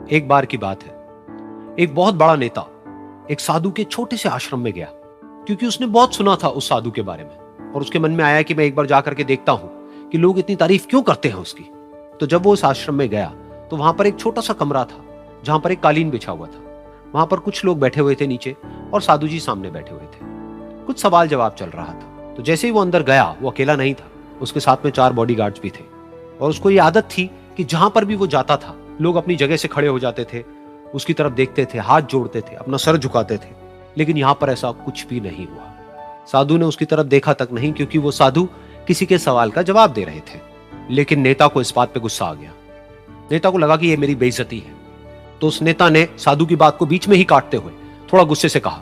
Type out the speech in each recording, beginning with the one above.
एक बार की बात है, एक बहुत बड़ा नेता एक साधु के छोटे से आश्रम में गया, क्योंकि उसने बहुत सुना था उस साधु के बारे में और उसके मन में आया कि मैं एक बार जाकर के देखता हूं कि लोग इतनी तारीफ क्यों करते हैं उसकी। तो जब वो उस आश्रम में गया तो वहां पर एक छोटा सा कमरा था जहां पर एक कालीन बिछा हुआ था। वहां पर कुछ लोग बैठे हुए थे नीचे और साधु जी सामने बैठे हुए थे। कुछ सवाल जवाब चल रहा था। तो जैसे ही वो अंदर गया, वो अकेला नहीं था, उसके साथ में 4 बॉडीगार्ड्स भी थे और उसको ये आदत थी कि जहां पर भी वो जाता था लोग अपनी जगह से खड़े हो जाते थे, उसकी तरफ देखते थे, हाथ जोड़ते थे, अपना सर झुकाते थे। लेकिन यहां पर ऐसा कुछ भी नहीं हुआ। साधु ने उसकी तरफ देखा तक नहीं, क्योंकि वो साधु किसी के सवाल का जवाब दे रहे थे। लेकिन नेता को इस बात पे गुस्सा आ गया। नेता को लगा कि ये मेरी बेइज्जती है। तो उस नेता ने साधु की बात को बीच में ही काटते हुए थोड़ा गुस्से से कहा,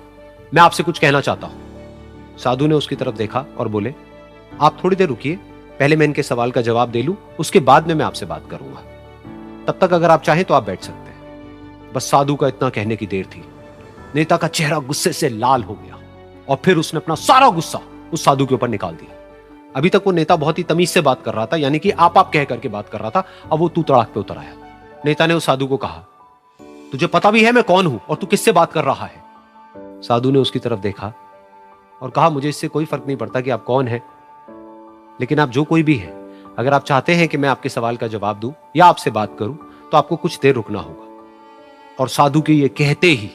मैं आपसे कुछ कहना चाहता हूं। साधु ने उसकी तरफ देखा और बोले, आप थोड़ी देर रुकिए, पहले मैं इनके सवाल का जवाब दे लूं, उसके बाद में मैं आपसे बात करूंगा। तब तक अगर आप चाहें तो आप बैठ सकते हैं। बस साधु का इतना कहने की देर थी। नेता का चेहरा गुस्से से लाल हो गया और फिर उसने अपना सारा गुस्सा उस साधु के ऊपर निकाल दिया। अभी तक वो नेता बहुत ही तमीज से बात कर रहा था, यानी कि आप कह करके बात कर रहा था। अब वो तू तड़ाक पे उतर आया। नेता ने उस साधु को कहा, तुझे पता भी है मैं कौन हूं और तू किससे बात कर रहा है? साधु ने उसकी तरफ देखा और कहा, मुझे इससे कोई फर्क नहीं पड़ता कि आप कौन हैं, लेकिन आप जो कोई भी हैं, अगर आप चाहते हैं कि मैं आपके सवाल का जवाब दूं या आपसे बात करूं तो आपको कुछ देर रुकना होगा। और साधु के ये कहते ही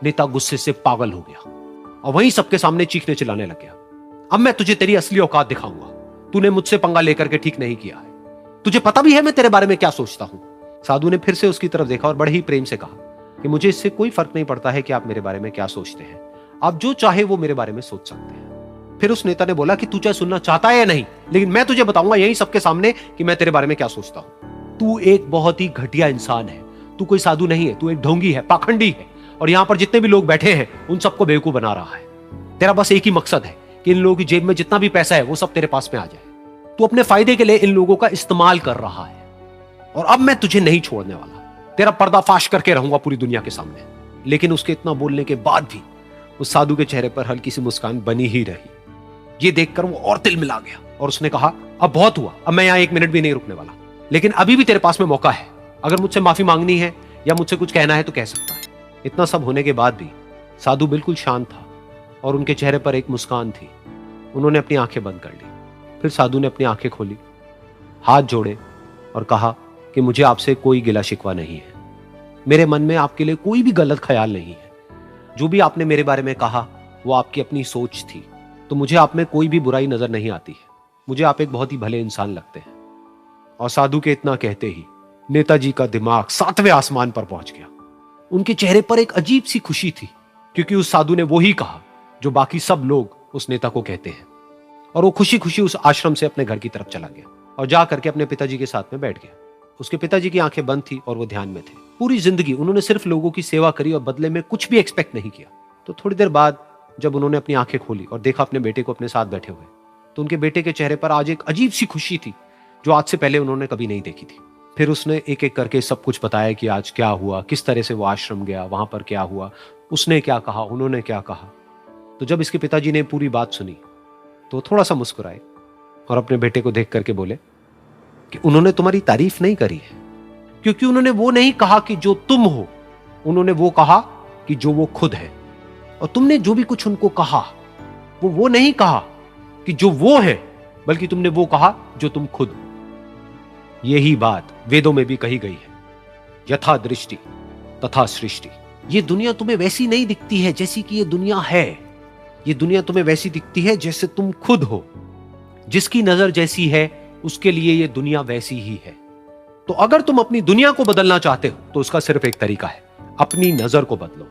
नेता गुस्से से पागल हो गया और वहीं सबके सामने चीखने चिल्लाने लग गया, अब मैं तुझे तेरी असली औकात दिखाऊंगा। तूने मुझसे पंगा लेकर के ठीक नहीं किया है। तुझे पता भी है मैं तेरे बारे में क्या सोचता हूं। साधु ने फिर से उसकी तरफ देखा और बड़े ही प्रेम से कहा कि मुझे इससे कोई फर्क नहीं पड़ता है कि आप मेरे बारे में क्या सोचते हैं। आप जो चाहे वो मेरे बारे में सोच सकते हैं। फिर उस नेता ने बोला कि तू चाहे सुनना चाहता है या नहीं, लेकिन मैं तुझे बताऊंगा यही सबके सामने कि मैं तेरे बारे में क्या सोचता हूं। तू एक बहुत ही घटिया इंसान है। तू कोई साधु नहीं है, तू एक ढोंगी है, पाखंडी है और यहां पर जितने भी लोग बैठे हैं उन सबको बेवकूफ बना रहा है। तेरा बस एक ही मकसद है कि इन लोगों की जेब में जितना भी पैसा है वो सब तेरे पास में आ जाए। तू अपने फायदे के लिए इन लोगों का इस्तेमाल कर रहा है और अब मैं तुझे नहीं छोड़ने वाला। तेरा पर्दाफाश करके रहूंगा पूरी दुनिया के सामने। लेकिन उसके इतना बोलने के बाद भी उस साधु के चेहरे पर हल्की सी मुस्कान बनी ही रही। ये देखकर वो और तिल मिला गया और उसने कहा, अब बहुत हुआ, अब मैं यहां 1 मिनट भी नहीं रुकने वाला। लेकिन अभी भी तेरे पास में मौका है। अगर मुझसे माफी मांगनी है या मुझसे कुछ कहना है तो कह सकता है। इतना सब होने के बाद भी साधु बिल्कुल शांत था और उनके चेहरे पर एक मुस्कान थी। उन्होंने अपनी आंखें बंद कर ली। फिर साधु ने अपनी आंखें खोली, हाथ जोड़े और कहा कि मुझे आपसे कोई गिला शिकवा नहीं है। मेरे मन में आपके लिए कोई भी गलत ख्याल नहीं है। जो भी आपने मेरे बारे में कहा वो आपकी अपनी सोच थी। तो मुझे आप में कोई भी बुराई नजर नहीं आती है। मुझे आप एक बहुत ही भले इंसान लगते हैं। और साधु के इतना कहते ही नेताजी का दिमाग 7वें आसमान पर पहुंच गया। उनके चेहरे पर एक अजीब सी खुशी थी, क्योंकि उस साधु ने वो ही कहा जो बाकी सब लोग उस नेता को कहते हैं। और वो खुशी खुशी उस आश्रम से अपने घर की तरफ चला गया और जा करके अपने पिताजी के साथ में बैठ गया। उसके पिताजी की आंखें बंद थी और वो ध्यान में थे। पूरी जिंदगी उन्होंने सिर्फ लोगों की सेवा करी और बदले में कुछ भी एक्सपेक्ट नहीं किया। तो थोड़ी देर बाद जब उन्होंने अपनी आंखें खोली और देखा अपने बेटे को अपने साथ बैठे हुए, तो उनके बेटे के चेहरे पर आज एक अजीब सी खुशी थी जो आज से पहले उन्होंने कभी नहीं देखी थी। फिर उसने एक एक करके सब कुछ बताया कि आज क्या हुआ, किस तरह से वो आश्रम गया, वहां पर क्या हुआ, उसने क्या कहा, उन्होंने क्या कहा। तो जब इसके पिताजी ने पूरी बात सुनी तो थोड़ा सा मुस्कुराए और अपने बेटे को देख करके बोले कि उन्होंने तुम्हारी तारीफ नहीं करी है, क्योंकि उन्होंने वो नहीं कहा कि जो तुम हो, उन्होंने वो कहा कि जो वो खुद है। और तुमने जो भी कुछ उनको कहा वो नहीं कहा कि जो वो है, बल्कि तुमने वो कहा जो तुम खुद हो। यही बात वेदों में भी कही गई है, यथा दृष्टि तथा सृष्टि। ये दुनिया तुम्हें वैसी नहीं दिखती है जैसी कि ये दुनिया है। ये दुनिया तुम्हें वैसी दिखती है जैसे तुम खुद हो। जिसकी नजर जैसी है उसके लिए ये दुनिया वैसी ही है। तो अगर तुम अपनी दुनिया को बदलना चाहते हो तो उसका सिर्फ एक तरीका है, अपनी नजर को बदलो।